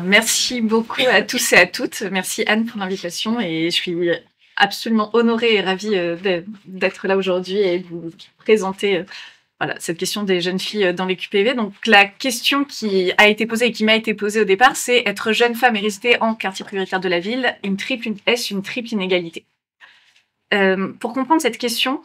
Merci beaucoup à tous et à toutes. Merci Anne pour l'invitation et je suis absolument honorée et ravie d'être là aujourd'hui et de vous présenter voilà, cette question des jeunes filles dans les QPV. Donc la question qui a été posée et qui m'a été posée au départ, c'est être jeune femme et rester en quartier prioritaire de la ville, est-ce une triple inégalité? Pour comprendre cette question,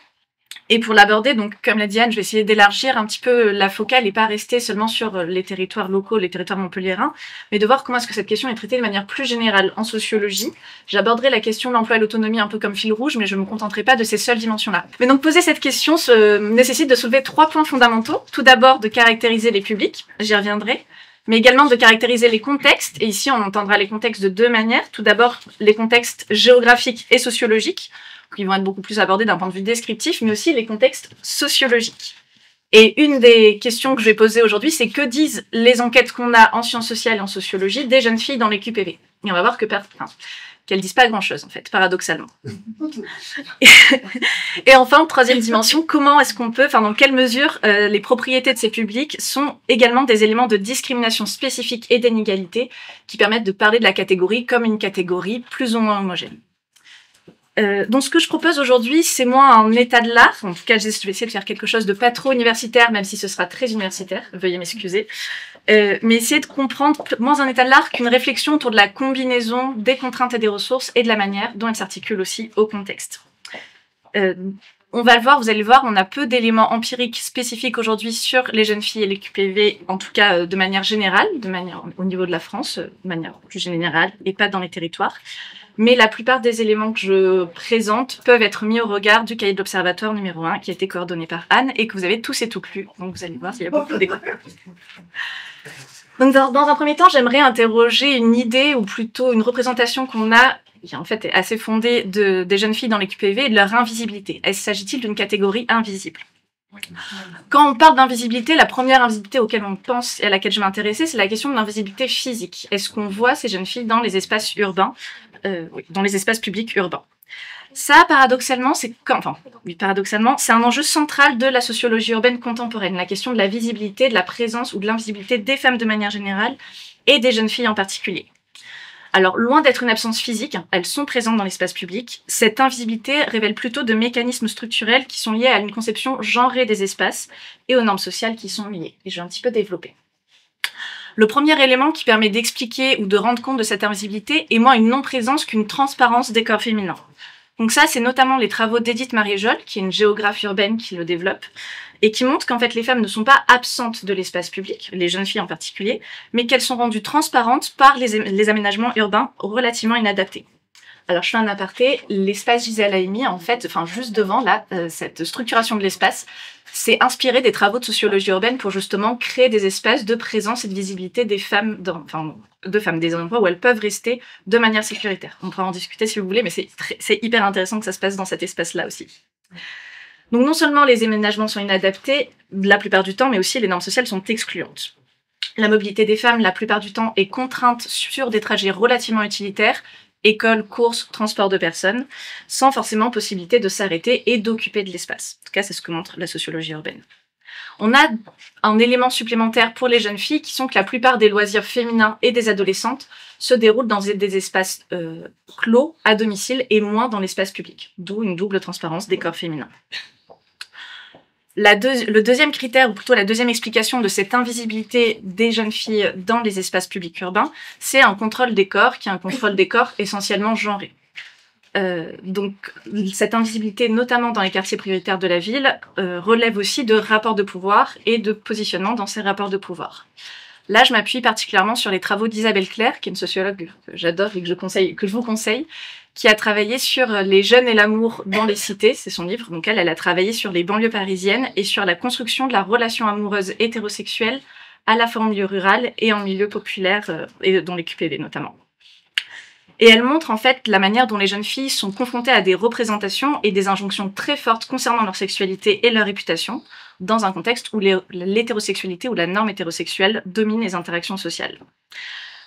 et pour l'aborder, donc, comme l'a dit Anne, je vais essayer d'élargir un petit peu la focale et pas rester seulement sur les territoires locaux, les territoires montpelliérains, mais de voir comment est-ce que cette question est traitée de manière plus générale en sociologie. J'aborderai la question de l'emploi et l'autonomie un peu comme fil rouge, mais je ne me contenterai pas de ces seules dimensions-là. Mais donc, poser cette question nécessite de soulever 3 points fondamentaux. Tout d'abord, de caractériser les publics, j'y reviendrai, mais également de caractériser les contextes, et ici, on entendra les contextes de 2 manières. Tout d'abord, les contextes géographiques et sociologiques, qui vont être beaucoup plus abordés d'un point de vue descriptif, mais aussi les contextes sociologiques. Et une des questions que je vais poser aujourd'hui, c'est que disent les enquêtes qu'on a en sciences sociales et en sociologie des jeunes filles dans les QPV. Et on va voir qu'elles disent pas grand-chose, en fait, paradoxalement. Et enfin, 3e dimension, comment est-ce qu'on peut, dans quelle mesure les propriétés de ces publics sont également des éléments de discrimination spécifique et d'inégalité qui permettent de parler de la catégorie comme une catégorie plus ou moins homogène. Donc ce que je propose aujourd'hui, c'est moins un état de l'art. En tout cas, je vais essayer de faire quelque chose de pas trop universitaire, même si ce sera très universitaire. Veuillez m'excuser. Mais essayer de comprendre moins un état de l'art qu'une réflexion autour de la combinaison des contraintes et des ressources et de la manière dont elles s'articulent aussi au contexte. On va le voir, vous allez le voir, on a peu d'éléments empiriques spécifiques aujourd'hui sur les jeunes filles et les QPV, en tout cas de manière générale, au niveau de la France, de manière plus générale, et pas dans les territoires. Mais la plupart des éléments que je présente peuvent être mis au regard du cahier de l'Observatoire numéro 1 qui a été coordonné par Anne et que vous avez tous et toutes lu. Donc vous allez voir s'il y a beaucoup d'écoutes. Donc dans un premier temps, j'aimerais interroger une idée ou plutôt une représentation qu'on a, qui en fait est assez fondée des jeunes filles dans les QPV et de leur invisibilité. S'agit-il d'une catégorie invisible? Quand on parle d'invisibilité, la première invisibilité auquel on pense et à laquelle je vais m'intéresser, c'est la question de l'invisibilité physique. Est-ce qu'on voit ces jeunes filles dans les espaces urbains, dans les espaces publics urbains? Ça, paradoxalement, c'est un enjeu central de la sociologie urbaine contemporaine, la question de la visibilité, de la présence ou de l'invisibilité des femmes de manière générale et des jeunes filles en particulier. Alors, loin d'être une absence physique, elles sont présentes dans l'espace public. Cette invisibilité révèle plutôt de mécanismes structurels qui sont liés à une conception genrée des espaces et aux normes sociales qui sont liées. Et je vais un petit peu développer. Le premier élément qui permet d'expliquer ou de rendre compte de cette invisibilité est moins une non-présence qu'une transparence des corps féminins. Donc ça, c'est notamment les travaux d'Edith Marie-Jol, qui est une géographe urbaine qui le développe, et qui montre qu'en fait les femmes ne sont pas absentes de l'espace public, les jeunes filles en particulier, mais qu'elles sont rendues transparentes par les aménagements urbains relativement inadaptés. Alors je fais un aparté, l'espace Gisèle Halimi, en fait, juste devant là, cette structuration de l'espace, c'est inspiré des travaux de sociologie urbaine pour justement créer des espaces de présence et de visibilité des femmes, des endroits où elles peuvent rester de manière sécuritaire. On pourra en discuter si vous voulez, mais c'est hyper intéressant que ça se passe dans cet espace-là aussi. Donc non seulement les aménagements sont inadaptés la plupart du temps, mais aussi les normes sociales sont excluantes. La mobilité des femmes, la plupart du temps, est contrainte sur des trajets relativement utilitaires, école, courses, transport de personnes, sans forcément possibilité de s'arrêter et d'occuper de l'espace. En tout cas, c'est ce que montre la sociologie urbaine. On a un élément supplémentaire pour les jeunes filles qui sont que la plupart des loisirs féminins et des adolescentes se déroulent dans des espaces clos à domicile et moins dans l'espace public, d'où une double transparence des corps féminins. Le deuxième critère, ou plutôt la deuxième explication de cette invisibilité des jeunes filles dans les espaces publics urbains, c'est un contrôle des corps, qui est un contrôle des corps essentiellement genré. Donc, cette invisibilité, notamment dans les quartiers prioritaires de la ville, relève aussi de rapports de pouvoir et de positionnement dans ces rapports de pouvoir. Là, je m'appuie particulièrement sur les travaux d'Isabelle Claire, qui est une sociologue que j'adore et que je vous conseille, qui a travaillé sur les jeunes et l'amour dans les cités, c'est son livre. Donc elle a travaillé sur les banlieues parisiennes et sur la construction de la relation amoureuse hétérosexuelle à la fois en milieu rural et en milieu populaire, et dans les QPV notamment. Et elle montre en fait la manière dont les jeunes filles sont confrontées à des représentations et des injonctions très fortes concernant leur sexualité et leur réputation, dans un contexte où l'hétérosexualité ou la norme hétérosexuelle domine les interactions sociales.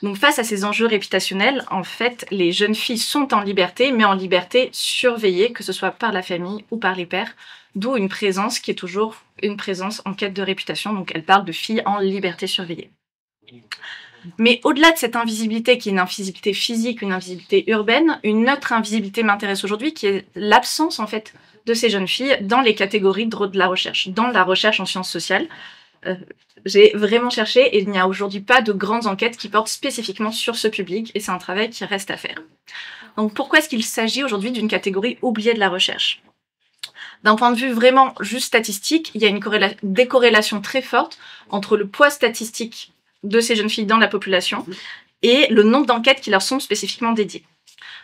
Donc face à ces enjeux réputationnels, en fait, les jeunes filles sont en liberté, mais en liberté surveillée, que ce soit par la famille ou par les pairs, d'où une présence qui est toujours une présence en quête de réputation. Donc elle parle de filles en liberté surveillée. Mais au-delà de cette invisibilité, qui est une invisibilité physique, une invisibilité urbaine, une autre invisibilité m'intéresse aujourd'hui, qui est l'absence, en fait, de ces jeunes filles dans les catégories de la recherche, dans la recherche en sciences sociales. J'ai vraiment cherché et il n'y a aujourd'hui pas de grandes enquêtes qui portent spécifiquement sur ce public et c'est un travail qui reste à faire. Donc pourquoi est-ce qu'il s'agit aujourd'hui d'une catégorie oubliée de la recherche ? D'un point de vue vraiment juste statistique, il y a une décorrélation très forte entre le poids statistique de ces jeunes filles dans la population et le nombre d'enquêtes qui leur sont spécifiquement dédiées.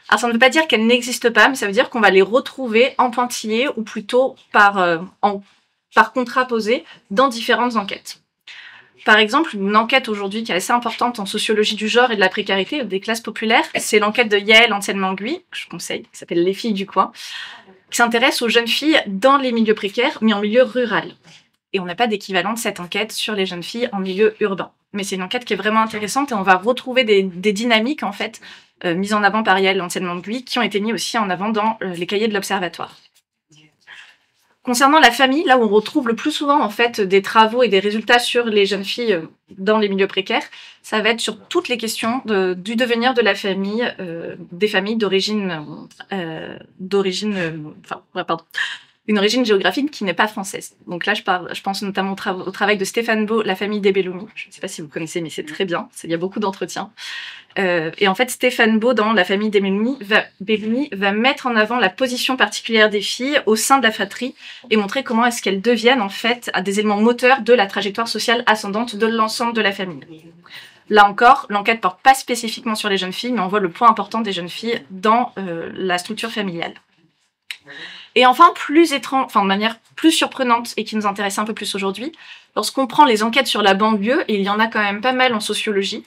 Alors ça ne veut pas dire qu'elles n'existent pas, mais ça veut dire qu'on va les retrouver en pointillé ou plutôt par contraposé dans différentes enquêtes. Par exemple, une enquête aujourd'hui qui est assez importante en sociologie du genre et de la précarité des classes populaires, c'est l'enquête de Yael Anselme-Manguy, que je conseille, qui s'appelle Les filles du coin, qui s'intéresse aux jeunes filles dans les milieux précaires, mais en milieu rural. Et on n'a pas d'équivalent de cette enquête sur les jeunes filles en milieu urbain. Mais c'est une enquête qui est vraiment intéressante et on va retrouver des dynamiques, en fait, mises en avant par Yael Anselme-Manguy, qui ont été mises aussi en avant dans les cahiers de l'Observatoire. Concernant la famille, là où on retrouve le plus souvent en fait des travaux et des résultats sur les jeunes filles dans les milieux précaires, ça va être sur toutes les questions du devenir de la famille, des familles une origine géographique qui n'est pas française. Donc là, je pense notamment au travail de Stéphane Beau, La famille des Belloumi. Je ne sais pas si vous connaissez, mais c'est très bien. Il y a beaucoup d'entretiens. Et en fait, Stéphane Beau, dans La famille des Belloumi, va mettre en avant la position particulière des filles au sein de la fratrie et montrer comment est-ce qu'elles deviennent en fait des éléments moteurs de la trajectoire sociale ascendante de l'ensemble de la famille. Là encore, l'enquête porte pas spécifiquement sur les jeunes filles, mais on voit le poids important des jeunes filles dans la structure familiale. Et enfin, de manière plus surprenante et qui nous intéresse un peu plus aujourd'hui, lorsqu'on prend les enquêtes sur la banlieue, et il y en a quand même pas mal en sociologie,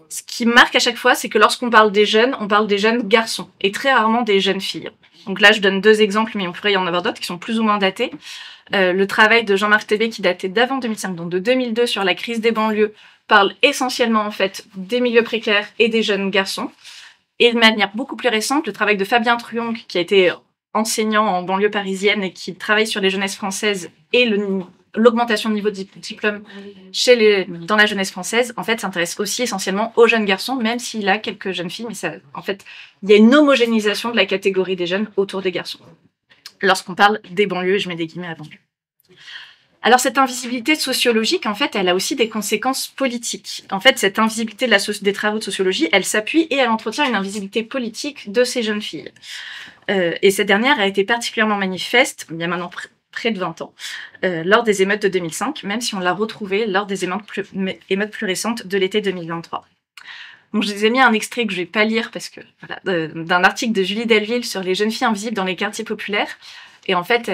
ce qui marque à chaque fois, c'est que lorsqu'on parle des jeunes, on parle des jeunes garçons, et très rarement des jeunes filles. Donc là, je donne 2 exemples, mais on pourrait y en avoir d'autres qui sont plus ou moins datés. Le travail de Jean-Marc Tébé, qui datait d'avant 2005, donc de 2002, sur la crise des banlieues, parle essentiellement en fait des milieux précaires et des jeunes garçons. Et de manière beaucoup plus récente, le travail de Fabien Truong, qui a été enseignant en banlieue parisienne et qui travaille sur les jeunesses françaises et l'augmentation de niveau de diplôme dans la jeunesse française, en fait, s'intéresse aussi essentiellement aux jeunes garçons, même s'il a quelques jeunes filles, mais en fait, il y a une homogénéisation de la catégorie des jeunes autour des garçons. Lorsqu'on parle des banlieues, je mets des guillemets à banlieue. Alors, cette invisibilité sociologique, en fait, elle a aussi des conséquences politiques. En fait, cette invisibilité des travaux de sociologie, elle s'appuie et elle entretient une invisibilité politique de ces jeunes filles. Et cette dernière a été particulièrement manifeste, il y a maintenant près de 20 ans, lors des émeutes de 2005, même si on l'a retrouvée lors des émeutes plus récentes de l'été 2023. Donc, je vous ai mis un extrait que je vais pas lire parce que d'un article de Julie Delville sur les jeunes filles invisibles dans les quartiers populaires. Et en fait,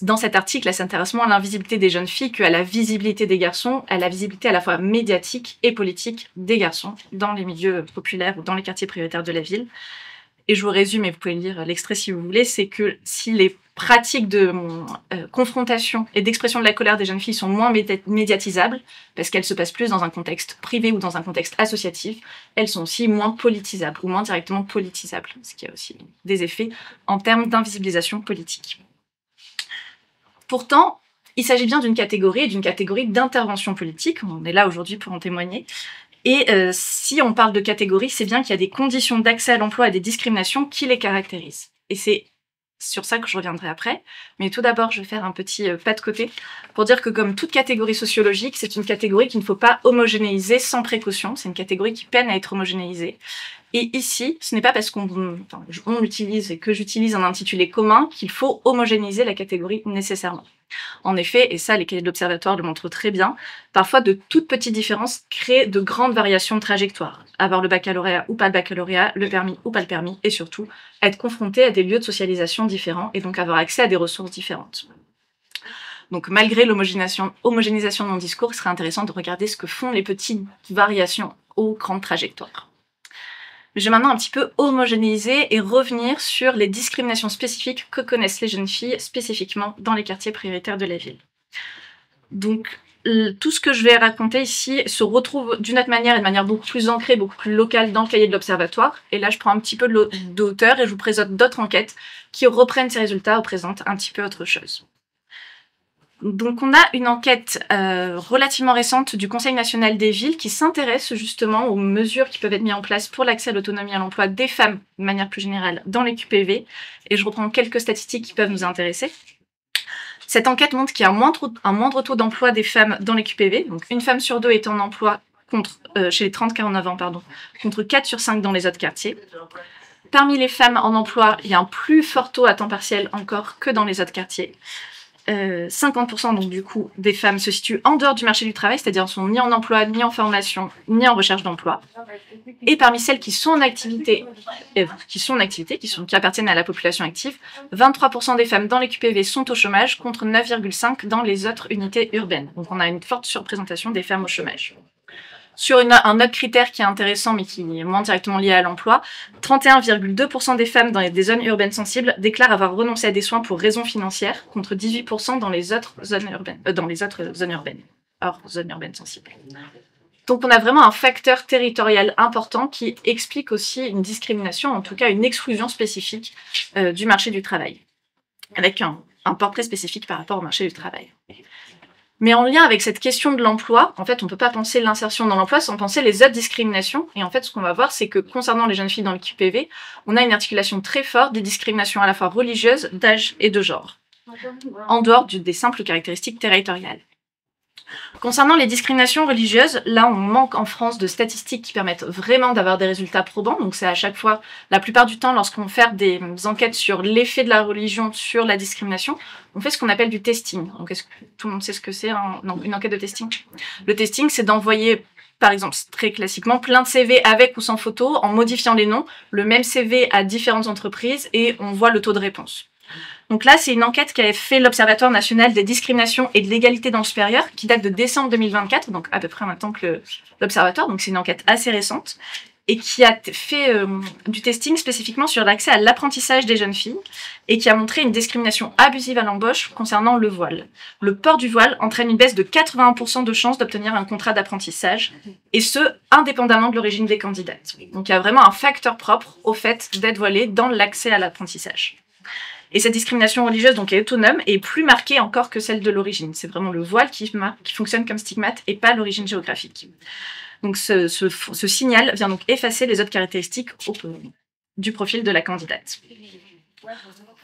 dans cet article, elle s'intéresse moins à l'invisibilité des jeunes filles qu'à la visibilité des garçons, à la visibilité à la fois médiatique et politique des garçons dans les milieux populaires ou dans les quartiers prioritaires de la ville. Et je vous résume, et vous pouvez lire l'extrait si vous voulez, c'est que si les pratiques de confrontation et d'expression de la colère des jeunes filles sont moins médiatisables, parce qu'elles se passent plus dans un contexte privé ou dans un contexte associatif, elles sont aussi moins politisables ou moins directement politisables, ce qui a aussi des effets en termes d'invisibilisation politique. Pourtant, il s'agit bien d'une catégorie et d'une catégorie d'intervention politique, on est là aujourd'hui pour en témoigner. Et si on parle de catégorie, c'est bien qu'il y a des conditions d'accès à l'emploi et des discriminations qui les caractérisent. Et c'est sur ça que je reviendrai après. Mais tout d'abord, je vais faire un petit pas de côté pour dire que comme toute catégorie sociologique, c'est une catégorie qu'il ne faut pas homogénéiser sans précaution. C'est une catégorie qui peine à être homogénéisée. Et ici, ce n'est pas parce on utilise et que j'utilise un intitulé commun qu'il faut homogénéiser la catégorie nécessairement. En effet, et ça les cahiers de l'Observatoire le montrent très bien, parfois de toutes petites différences créent de grandes variations de trajectoire. Avoir le baccalauréat ou pas le baccalauréat, le permis ou pas le permis, et surtout être confronté à des lieux de socialisation différents et donc avoir accès à des ressources différentes. Donc malgré l'homogénéisation de mon discours, il serait intéressant de regarder ce que font les petites variations aux grandes trajectoires. Je vais maintenant un petit peu homogénéiser et revenir sur les discriminations spécifiques que connaissent les jeunes filles, spécifiquement dans les quartiers prioritaires de la ville. Donc, tout ce que je vais raconter ici se retrouve d'une autre manière et de manière beaucoup plus ancrée, beaucoup plus locale dans le cahier de l'Observatoire. Et là, je prends un petit peu de hauteur et je vous présente d'autres enquêtes qui reprennent ces résultats ou présentent un petit peu autre chose. Donc, on a une enquête relativement récente du Conseil national des villes qui s'intéresse justement aux mesures qui peuvent être mises en place pour l'accès à l'autonomie à l'emploi des femmes, de manière plus générale, dans les QPV. Et je reprends quelques statistiques qui peuvent nous intéresser. Cette enquête montre qu'il y a un moindre taux d'emploi des femmes dans les QPV. Donc, une femme sur deux est en emploi chez les 30-49 ans, contre 4 sur 5 dans les autres quartiers. Parmi les femmes en emploi, il y a un plus fort taux à temps partiel encore que dans les autres quartiers. 50% donc du coup des femmes se situent en dehors du marché du travail, c'est-à-dire ne sont ni en emploi, ni en formation, ni en recherche d'emploi. Et parmi celles qui sont en activité, qui appartiennent à la population active, 23% des femmes dans les QPV sont au chômage contre 9,5% dans les autres unités urbaines. Donc on a une forte surreprésentation des femmes au chômage. Sur un autre critère qui est intéressant, mais qui est moins directement lié à l'emploi, 31,2% des femmes dans des zones urbaines sensibles déclarent avoir renoncé à des soins pour raisons financières, contre 18% dans les autres zones urbaines, hors zones urbaines sensibles. Donc on a vraiment un facteur territorial important qui explique aussi une discrimination, en tout cas une exclusion spécifique du marché du travail, avec un portrait spécifique par rapport au marché du travail. Mais en lien avec cette question de l'emploi, en fait, on ne peut pas penser l'insertion dans l'emploi sans penser les autres discriminations. Et en fait, ce qu'on va voir, c'est que concernant les jeunes filles dans le QPV, on a une articulation très forte des discriminations à la fois religieuses, d'âge et de genre, en dehors des simples caractéristiques territoriales. Concernant les discriminations religieuses, là, on manque en France de statistiques qui permettent vraiment d'avoir des résultats probants. Donc, c'est à chaque fois, la plupart du temps, lorsqu'on fait des enquêtes sur l'effet de la religion sur la discrimination, on fait ce qu'on appelle du testing. Donc, est-ce que tout le monde sait ce que c'est une enquête de testing? Le testing, c'est d'envoyer, par exemple, très classiquement, plein de CV avec ou sans photo, en modifiant les noms, le même CV à différentes entreprises, et on voit le taux de réponse. Donc là, c'est une enquête qu'avait fait l'Observatoire national des discriminations et de l'égalité dans le supérieur, qui date de décembre 2024, donc à peu près en même temps que l'Observatoire, donc c'est une enquête assez récente, et qui a fait du testing spécifiquement sur l'accès à l'apprentissage des jeunes filles, et qui a montré une discrimination abusive à l'embauche concernant le voile. Le port du voile entraîne une baisse de 81% de chances d'obtenir un contrat d'apprentissage, et ce, indépendamment de l'origine des candidates. Donc il y a vraiment un facteur propre au fait d'être voilée dans l'accès à l'apprentissage. Et cette discrimination religieuse donc est autonome et plus marquée encore que celle de l'origine. C'est vraiment le voile qui fonctionne comme stigmate et pas l'origine géographique. Donc ce signal vient donc effacer les autres caractéristiques du profil de la candidate.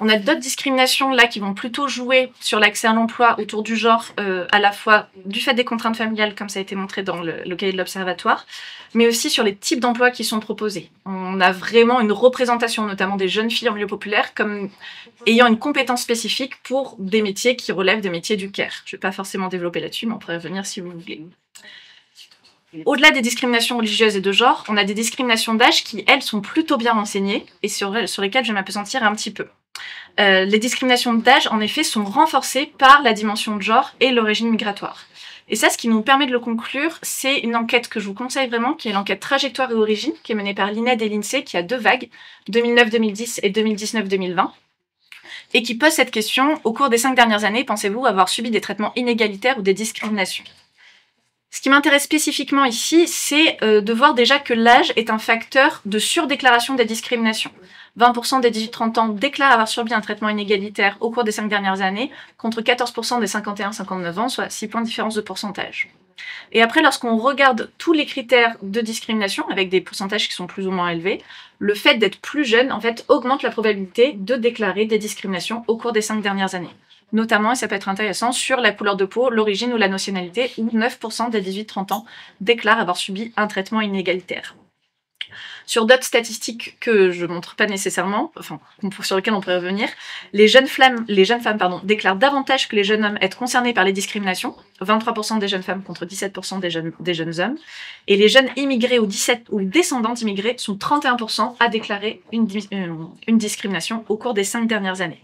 On a d'autres discriminations là qui vont plutôt jouer sur l'accès à l'emploi autour du genre, à la fois du fait des contraintes familiales, comme ça a été montré dans le cahier de l'Observatoire, mais aussi sur les types d'emplois qui sont proposés. On a vraiment une représentation, notamment des jeunes filles en milieu populaire, comme ayant une compétence spécifique pour des métiers qui relèvent des métiers du care. Je ne vais pas forcément développer là-dessus, mais on pourrait revenir si vous voulez. Au-delà des discriminations religieuses et de genre, on a des discriminations d'âge qui, elles, sont plutôt bien renseignées et sur lesquelles je vais m'appesantir un petit peu. Les discriminations d'âge, en effet, sont renforcées par la dimension de genre et l'origine migratoire. Et ça, ce qui nous permet de le conclure, c'est une enquête que je vous conseille vraiment, qui est l'enquête Trajectoire et Origine, qui est menée par l'INED et l'INSEE, qui a 2 vagues, 2009-2010 et 2019-2020, et qui pose cette question: au cours des 5 dernières années, pensez-vous avoir subi des traitements inégalitaires ou des discriminations? Ce qui m'intéresse spécifiquement ici, c'est de voir déjà que l'âge est un facteur de surdéclaration des discriminations. 20% des 18-30 ans déclarent avoir subi un traitement inégalitaire au cours des 5 dernières années, contre 14% des 51-59 ans, soit 6 points de différence de pourcentage. Et après, lorsqu'on regarde tous les critères de discrimination, avec des pourcentages qui sont plus ou moins élevés, le fait d'être plus jeune, en fait, augmente la probabilité de déclarer des discriminations au cours des 5 dernières années. Notamment, et ça peut être intéressant, sur la couleur de peau, l'origine ou la nationalité, où 9% des 18-30 ans déclarent avoir subi un traitement inégalitaire. Sur d'autres statistiques que je ne montre pas nécessairement, sur lesquelles on pourrait revenir, les jeunes femmes déclarent davantage que les jeunes hommes être concernés par les discriminations, 23% des jeunes femmes contre 17% des jeunes hommes, et les jeunes immigrés ou descendants d'immigrés sont 31% à déclarer une discrimination au cours des 5 dernières années.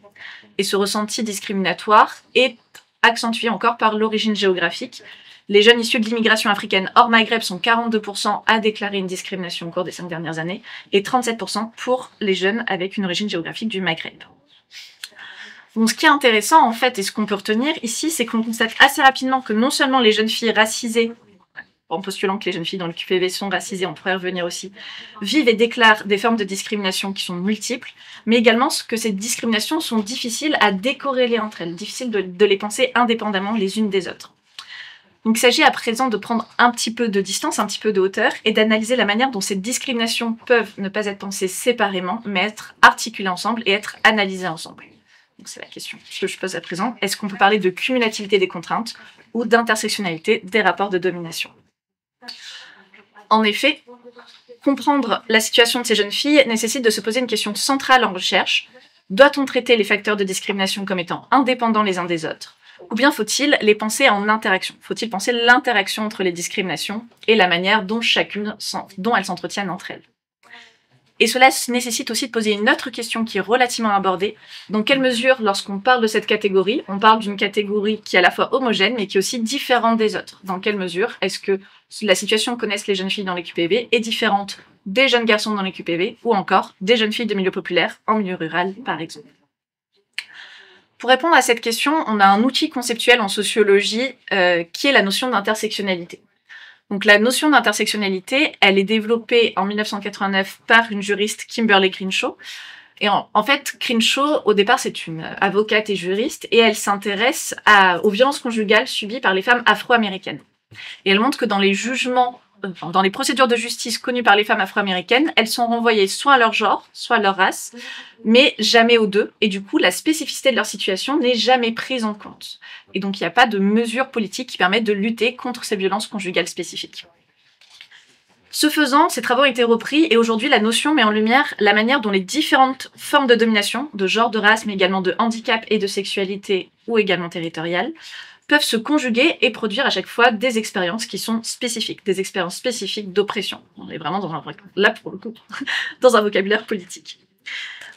Et ce ressenti discriminatoire est accentué encore par l'origine géographique. Les jeunes issus de l'immigration africaine hors Maghreb sont 42% à déclarer une discrimination au cours des 5 dernières années et 37% pour les jeunes avec une origine géographique du Maghreb. Donc, ce qui est intéressant, en fait, et ce qu'on peut retenir ici, c'est qu'on constate assez rapidement que non seulement les jeunes filles racisées en postulant que les jeunes filles dans le QPV sont racisées, on pourrait y revenir aussi, vivent et déclarent des formes de discrimination qui sont multiples, mais également que ces discriminations sont difficiles à décorréler entre elles, difficiles de les penser indépendamment les unes des autres. Donc il s'agit à présent de prendre un petit peu de distance, un petit peu de hauteur, et d'analyser la manière dont ces discriminations peuvent ne pas être pensées séparément, mais être articulées ensemble et être analysées ensemble. Donc c'est la question que je pose à présent. Est-ce qu'on peut parler de cumulativité des contraintes ou d'intersectionnalité des rapports de domination? En effet, comprendre la situation de ces jeunes filles nécessite de se poser une question centrale en recherche. Doit-on traiter les facteurs de discrimination comme étant indépendants les uns des autres? Ou bien faut-il les penser en interaction? Faut-il penser l'interaction entre les discriminations et la manière dont elles s'entretiennent entre elles? Et cela nécessite aussi de poser une autre question qui est relativement abordée. Dans quelle mesure, lorsqu'on parle de cette catégorie, on parle d'une catégorie qui est à la fois homogène, mais qui est aussi différente des autres? Dans quelle mesure est-ce que la situation que connaissent les jeunes filles dans les QPV est différente des jeunes garçons dans les QPV, ou encore des jeunes filles de milieu populaire en milieu rural, par exemple? Pour répondre à cette question, on a un outil conceptuel en sociologie qui est la notion d'intersectionnalité. Donc la notion d'intersectionnalité, elle est développée en 1989 par une juriste, Kimberly Crenshaw. Et en fait, Crenshaw, au départ, c'est une avocate et juriste, et elle s'intéresse aux violences conjugales subies par les femmes afro-américaines. Et elle montre que dans les jugements, dans les procédures de justice connues par les femmes afro-américaines, elles sont renvoyées soit à leur genre, soit à leur race, mais jamais aux deux. Et du coup, la spécificité de leur situation n'est jamais prise en compte. Et donc, il n'y a pas de mesures politiques qui permettent de lutter contre ces violences conjugales spécifiques. Ce faisant, ces travaux ont été repris et aujourd'hui, la notion met en lumière la manière dont les différentes formes de domination, de genre, de race, mais également de handicap et de sexualité, ou également territoriale, peuvent se conjuguer et produire à chaque fois des expériences qui sont spécifiques, des expériences spécifiques d'oppression. On est vraiment là, pour le coup, dans un vocabulaire politique.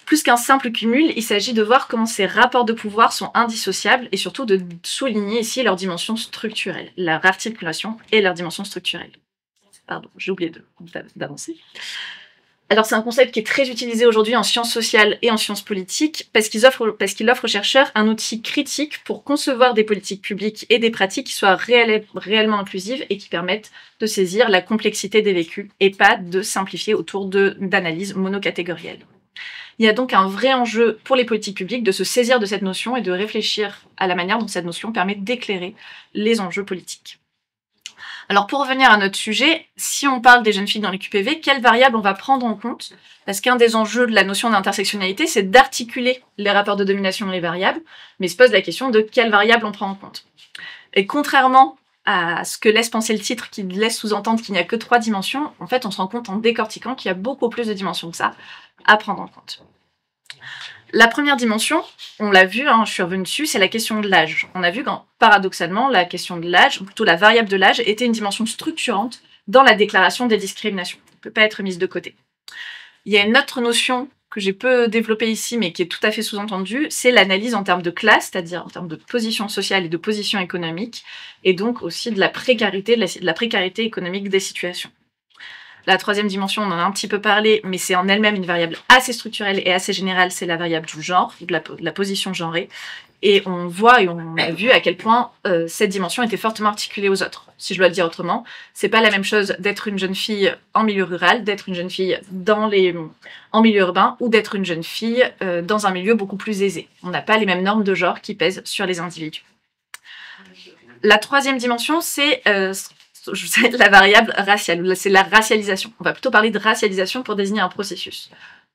Plus qu'un simple cumul, il s'agit de voir comment ces rapports de pouvoir sont indissociables et surtout de souligner ici leur dimension structurelle, leur articulation et leur dimension structurelle. Pardon, j'ai oublié d'avancer. Alors c'est un concept qui est très utilisé aujourd'hui en sciences sociales et en sciences politiques parce qu'il offre aux chercheurs un outil critique pour concevoir des politiques publiques et des pratiques qui soient réellement inclusives et qui permettent de saisir la complexité des vécus et pas de simplifier autour d'analyses monocatégorielles. Il y a donc un vrai enjeu pour les politiques publiques de se saisir de cette notion et de réfléchir à la manière dont cette notion permet d'éclairer les enjeux politiques. Alors pour revenir à notre sujet, si on parle des jeunes filles dans les QPV, quelles variables on va prendre en compte? Parce qu'un des enjeux de la notion d'intersectionnalité, c'est d'articuler les rapports de domination et les variables, mais se pose la question de quelles variables on prend en compte. Et contrairement à ce que laisse penser le titre, qui laisse sous-entendre qu'il n'y a que 3 dimensions, en fait on se rend compte en décortiquant qu'il y a beaucoup plus de dimensions que ça à prendre en compte. La première dimension, on l'a vu, je suis revenue dessus, c'est la question de l'âge. On a vu quand, paradoxalement, la question de l'âge, ou plutôt la variable de l'âge, était une dimension structurante dans la déclaration des discriminations. Elle ne peut pas être mise de côté. Il y a une autre notion que j'ai peu développée ici, mais qui est tout à fait sous-entendue, c'est l'analyse en termes de classe, c'est-à-dire en termes de position sociale et de position économique, et donc aussi de la précarité économique des situations. La troisième dimension, on en a un petit peu parlé, mais c'est en elle-même une variable assez structurelle et assez générale, c'est la variable du genre, de la position genrée. Et on voit et on a vu à quel point cette dimension était fortement articulée aux autres. Si je dois le dire autrement, c'est pas la même chose d'être une jeune fille en milieu rural, d'être une jeune fille en milieu urbain, ou d'être une jeune fille dans un milieu beaucoup plus aisé. On n'a pas les mêmes normes de genre qui pèsent sur les individus. La troisième dimension, c'est la variable raciale, c'est la racialisation. On va plutôt parler de racialisation pour désigner un processus.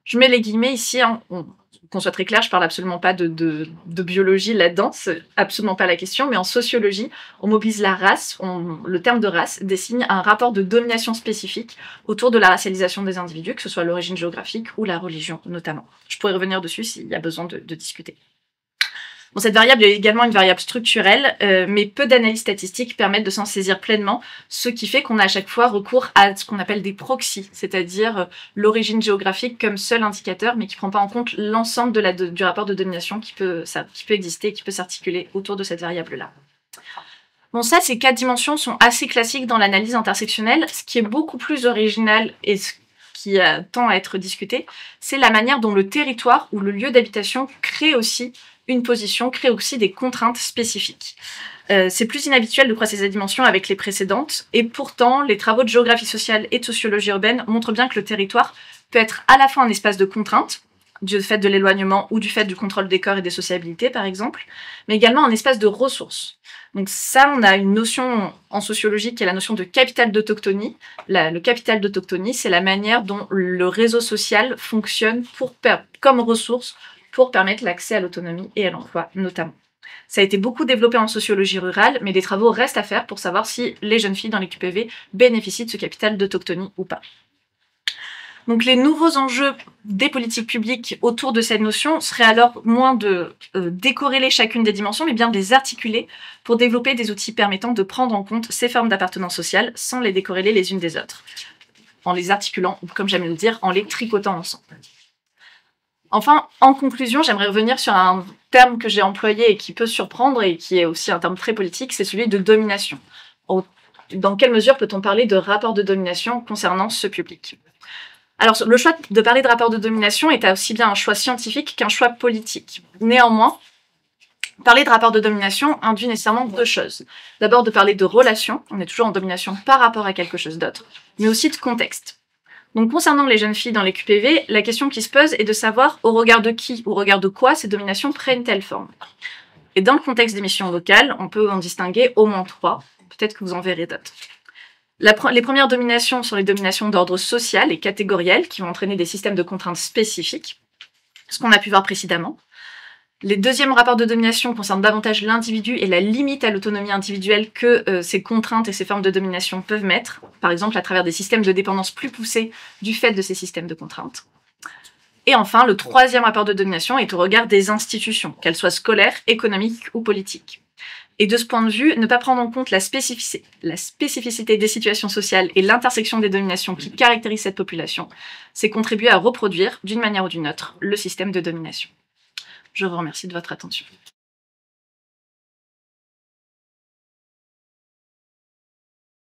Je mets les guillemets ici, qu'on soit très clair, je parle absolument pas de biologie là-dedans, c'est absolument pas la question, mais en sociologie, on mobilise la race, le terme de race désigne un rapport de domination spécifique autour de la racialisation des individus, que ce soit l'origine géographique ou la religion notamment. Je pourrais revenir dessus s'il y a besoin de discuter. Bon, cette variable est également une variable structurelle, mais peu d'analyses statistiques permettent de s'en saisir pleinement, ce qui fait qu'on a à chaque fois recours à ce qu'on appelle des proxys, c'est-à-dire l'origine géographique comme seul indicateur, mais qui ne prend pas en compte l'ensemble du rapport de domination qui peut exister, qui peut s'articuler autour de cette variable-là. Bon, ça, ces 4 dimensions sont assez classiques dans l'analyse intersectionnelle. Ce qui est beaucoup plus original et ce qui tend à être discuté, c'est la manière dont le territoire ou le lieu d'habitation crée aussi une position, crée aussi des contraintes spécifiques. C'est plus inhabituel de croiser ces dimensions avec les précédentes, et pourtant, les travaux de géographie sociale et de sociologie urbaine montrent bien que le territoire peut être à la fois un espace de contrainte, du fait de l'éloignement ou du fait du contrôle des corps et des sociabilités, par exemple, mais également un espace de ressources. Donc ça, on a une notion en sociologie qui est la notion de capital d'autochtonie. Le capital d'autochtonie, c'est la manière dont le réseau social fonctionne comme ressource pour permettre l'accès à l'autonomie et à l'emploi, notamment. Ça a été beaucoup développé en sociologie rurale, mais des travaux restent à faire pour savoir si les jeunes filles dans les QPV bénéficient de ce capital d'autochtonie ou pas. Donc les nouveaux enjeux des politiques publiques autour de cette notion seraient alors moins de décorréler chacune des dimensions, mais bien de les articuler pour développer des outils permettant de prendre en compte ces formes d'appartenance sociale sans les décorréler les unes des autres, en les articulant, ou comme j'aime le dire, en les tricotant ensemble. Enfin, en conclusion, j'aimerais revenir sur un terme que j'ai employé et qui peut surprendre et qui est aussi un terme très politique, c'est celui de domination. Dans quelle mesure peut-on parler de rapport de domination concernant ce public ? Alors, le choix de parler de rapport de domination est aussi bien un choix scientifique qu'un choix politique. Néanmoins, parler de rapport de domination induit nécessairement deux choses. D'abord, de parler de relation, on est toujours en domination par rapport à quelque chose d'autre, mais aussi de contexte. Donc, concernant les jeunes filles dans les QPV, la question qui se pose est de savoir au regard de qui, ou au regard de quoi ces dominations prennent telle forme. Et dans le contexte des missions locales, on peut en distinguer au moins trois, peut-être que vous en verrez d'autres. Les premières dominations sont les dominations d'ordre social et catégoriel qui vont entraîner des systèmes de contraintes spécifiques, ce qu'on a pu voir précédemment. Les deuxièmes rapports de domination concernent davantage l'individu et la limite à l'autonomie individuelle que ces contraintes et ces formes de domination peuvent mettre, par exemple à travers des systèmes de dépendance plus poussés du fait de ces systèmes de contraintes. Et enfin, le troisième rapport de domination est au regard des institutions, qu'elles soient scolaires, économiques ou politiques. Et de ce point de vue, ne pas prendre en compte la spécificité des situations sociales et l'intersection des dominations qui caractérisent cette population, c'est contribuer à reproduire, d'une manière ou d'une autre, le système de domination. Je vous remercie de votre attention.